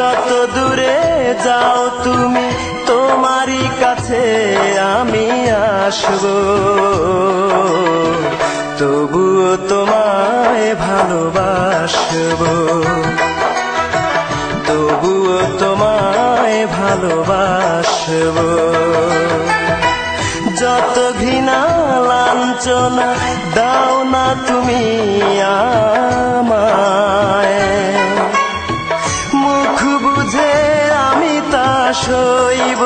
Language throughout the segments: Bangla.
যত দূরে যাও তুমি তোমারই কাছে আমি আসব, তবুও তোমায় ভালোবাসব, তবুও তোমায় ভালোবাসব। যত ঘৃণা লাঞ্ছনা দাও না তুমি আমায়, মুখ বুঝে আমি তা সইব,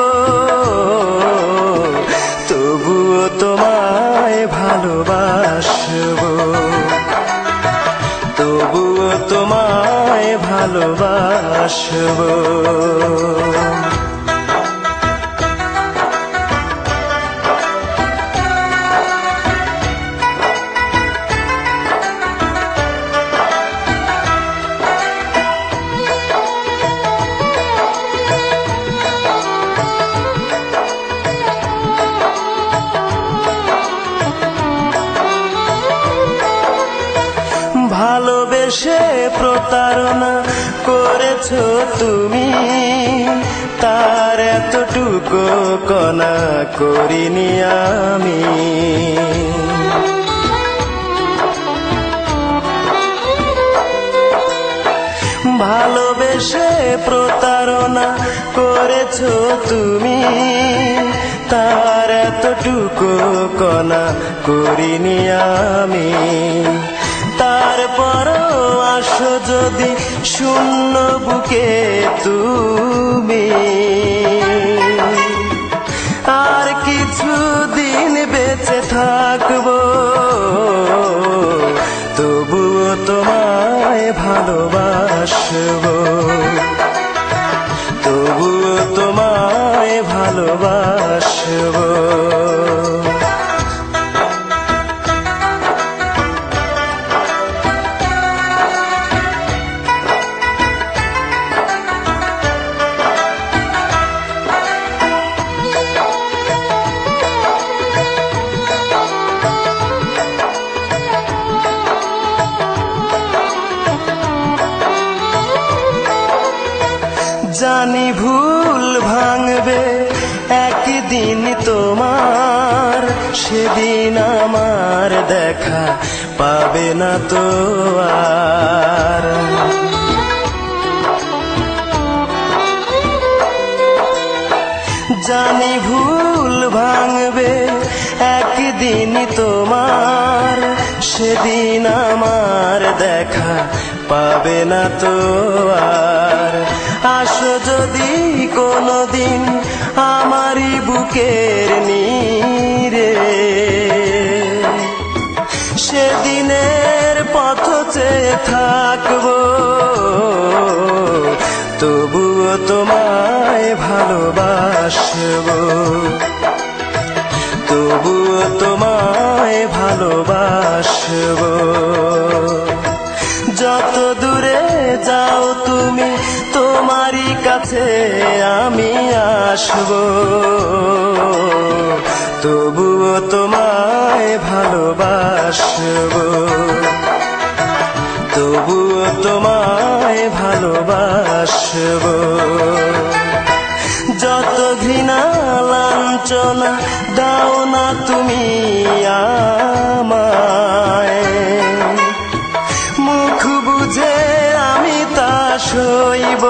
তবুও তোমায় ভালোবাসব, তবুও তোমায় ভালোবাসব। ভালোবেসে প্রতারণা করেছো তুমি, তার এতটুকু কণা করিনি আমি। ভালোবেসে প্রতারণা করেছো তুমি, তার এতটুকু কণা করিনি আমি। তারপরও আসো যদি শূন্য বুকে তুমি, আর কিছুদিন বেঁচে থাকবো, তবুও তোমায় ভালোবাসব, তবুও তোমায় ভালোবাসব। জানি ভুল ভাঙবে একদিন তোমার, সেদিন আমার দেখা পাবে না তো আর। জানি ভুল ভাঙবে একদিন তোমার, সেদিন আমার দেখা পাবে না তো আর। আসো যদি কোনদিন আমারই বুকের নীরে, সেদিনের পথ চেয়ে থাকবো, তবুও তোমায় ভালোবাসব, তবুও তোমায় ভালোবাসব। যত দূরে যাও তুমি তোমারই কাছে আমি আসব, তবুও তোমায় ভালোবাসব, তবুও তোমায় ভালোবাসব। যত ঘৃণা লাঞ্ছনা দাও না তুমি আমায়, মুখ বুঝে আমি তা সইব,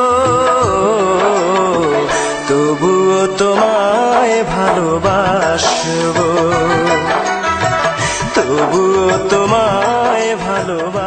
তবুও তোমায় ভালোবাসব, তবুও তোমায় ভালোবাসব।